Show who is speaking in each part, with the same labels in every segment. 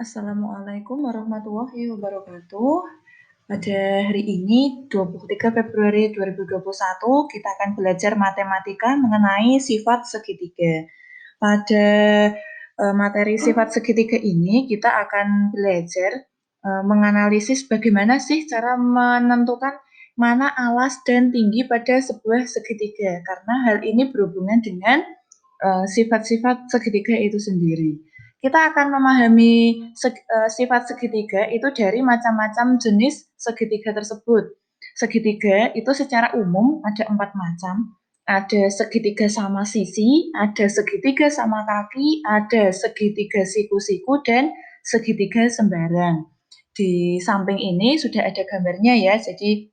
Speaker 1: Assalamualaikum warahmatullahi wabarakatuh. Pada hari ini 23 Februari 2021 kita akan belajar matematika mengenai sifat segitiga. Pada materi sifat segitiga ini kita akan belajar menganalisis bagaimana sih cara menentukan mana alas dan tinggi pada sebuah segitiga, karena hal ini berhubungan dengan sifat-sifat segitiga itu sendiri. Kita akan memahami sifat segitiga itu dari macam-macam jenis segitiga tersebut. Segitiga itu secara umum ada 4 macam. Ada segitiga sama sisi, ada segitiga sama kaki, ada segitiga siku-siku, dan segitiga sembarang. Di samping ini sudah ada gambarnya ya, jadi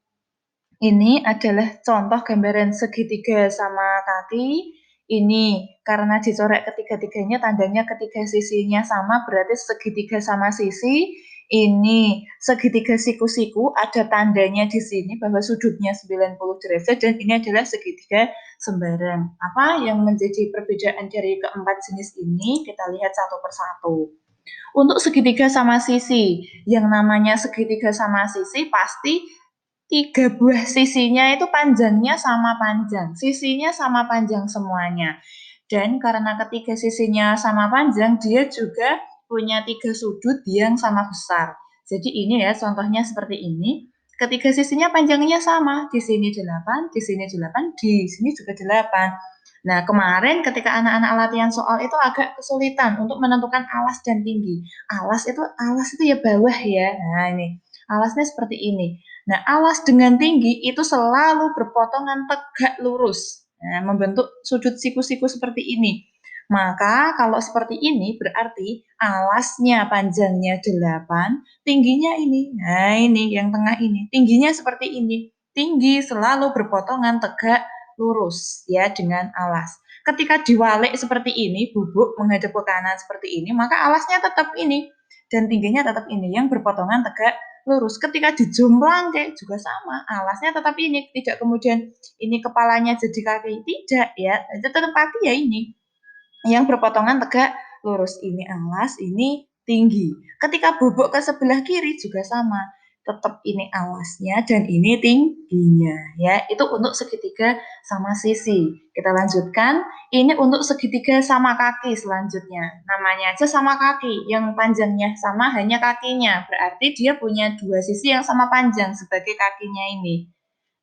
Speaker 1: ini adalah contoh gambaran segitiga sama kaki. Ini karena dicoret ketiga-tiganya tandanya ketiga sisinya sama, berarti segitiga sama sisi. Ini segitiga siku-siku, ada tandanya di sini bahwa sudutnya 90 derajat, dan ini adalah segitiga sembarang. Apa yang menjadi perbedaan dari keempat jenis ini? Kita lihat satu persatu. Untuk segitiga sama sisi, yang namanya segitiga sama sisi pasti 3 buah sisinya itu panjangnya sama panjang, sisinya sama panjang semuanya. Dan karena ketiga sisinya sama panjang, dia juga punya 3 sudut yang sama besar. Jadi ini ya contohnya seperti ini. Ketiga sisinya panjangnya sama, di sini 8, di sini 8, di sini juga 8. Nah, kemarin ketika anak-anak latihan soal itu agak kesulitan untuk menentukan alas dan tinggi. Alas itu ya bawah ya. Nah, ini. Alasnya seperti ini. Nah, alas dengan tinggi itu selalu berpotongan tegak lurus. Nah, membentuk sudut siku-siku seperti ini. Maka kalau seperti ini berarti alasnya panjangnya 8, tingginya ini. Nah, ini yang tengah ini. Tingginya seperti ini. Tinggi selalu berpotongan tegak lurus ya dengan alas. Ketika diwalik seperti ini, bubuk menghadap ke kanan seperti ini, maka alasnya tetap ini dan tingginya tetap ini yang berpotongan tegak lurus. Ketika dijomplang kayak juga sama, alasnya tetap ini, tidak kemudian ini kepalanya jadi kaki, tidak ya, tetap kaki ya ini yang berpotongan tegak lurus. Ini alas, ini tinggi. Ketika bobok ke sebelah kiri juga sama, tetap ini alasnya dan ini tingginya ya. Itu untuk segitiga sama sisi. Kita lanjutkan, ini untuk segitiga sama kaki selanjutnya. Namanya aja sama kaki, yang panjangnya sama hanya kakinya, berarti dia punya 2 sisi yang sama panjang sebagai kakinya ini.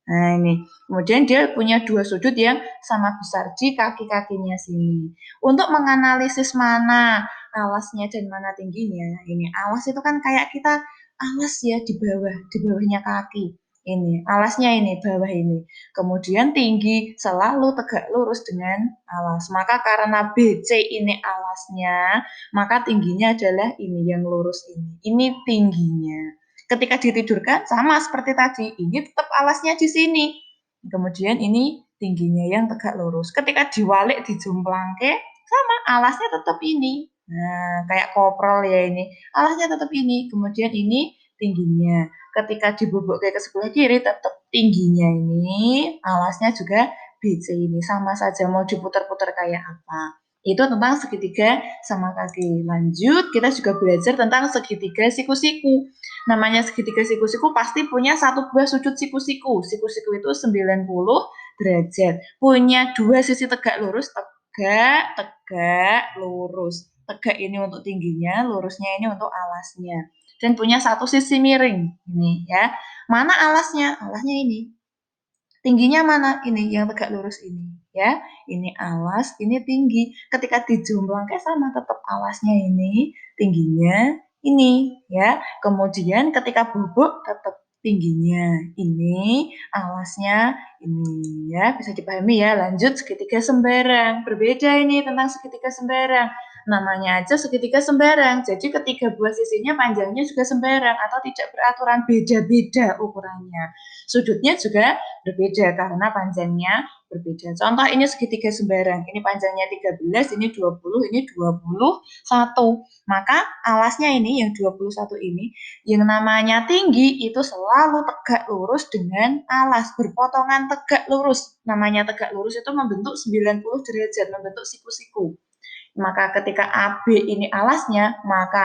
Speaker 1: Nah, ini. Kemudian dia punya 2 sudut yang sama besar di kaki-kakinya sini. Untuk menganalisis mana alasnya dan mana tingginya, ini alas itu kan kayak kita alas ya di bawahnya kaki. Ini alasnya ini, bawah ini. Kemudian tinggi selalu tegak lurus dengan alas. Maka karena BC ini alasnya, maka tingginya adalah ini yang lurus ini. Ini tingginya. Ketika ditidurkan sama seperti tadi, ini tetap alasnya di sini. Kemudian ini tingginya yang tegak lurus. Ketika diwalik dijumplangke sama alasnya tetap ini. Nah, kayak koprol ya ini. Alasnya tetap ini. Kemudian ini tingginya. Ketika dibobok ke sebelah kiri tetap tingginya ini, alasnya juga BC ini. Sama saja mau diputar-putar kayak apa. Itu tentang segitiga sama kaki. Lanjut, kita juga belajar tentang segitiga siku-siku. Namanya segitiga siku-siku pasti punya satu buah sudut siku-siku. Siku-siku itu 90 derajat. Punya 2 sisi tegak lurus, tegak, lurus. Tegak ini untuk tingginya, lurusnya ini untuk alasnya. Dan punya satu sisi miring. Ini ya. Mana alasnya? Alasnya ini. Tingginya mana? Ini yang tegak lurus ini. Ya, ini alas, ini tinggi. Ketika dijumlahkan sama tetap alasnya ini, tingginya ini ya. Kemudian ketika bubuk tetap tingginya ini, alasnya ini ya. Bisa dipahami ya. Lanjut segitiga sembarang. Berbeda ini tentang segitiga sembarang. Namanya aja segitiga sembarang. Jadi ketiga buah sisinya panjangnya juga sembarang atau tidak beraturan, beda-beda ukurannya. Sudutnya juga berbeda karena panjangnya berbeda. Contoh ini segitiga sembarang. Ini panjangnya 13, ini 20, ini 21. Maka alasnya ini yang 21 ini, yang namanya tinggi itu selalu tegak lurus dengan alas, berpotongan tegak lurus. Namanya tegak lurus itu membentuk 90 derajat, membentuk siku-siku. Maka ketika AB ini alasnya, maka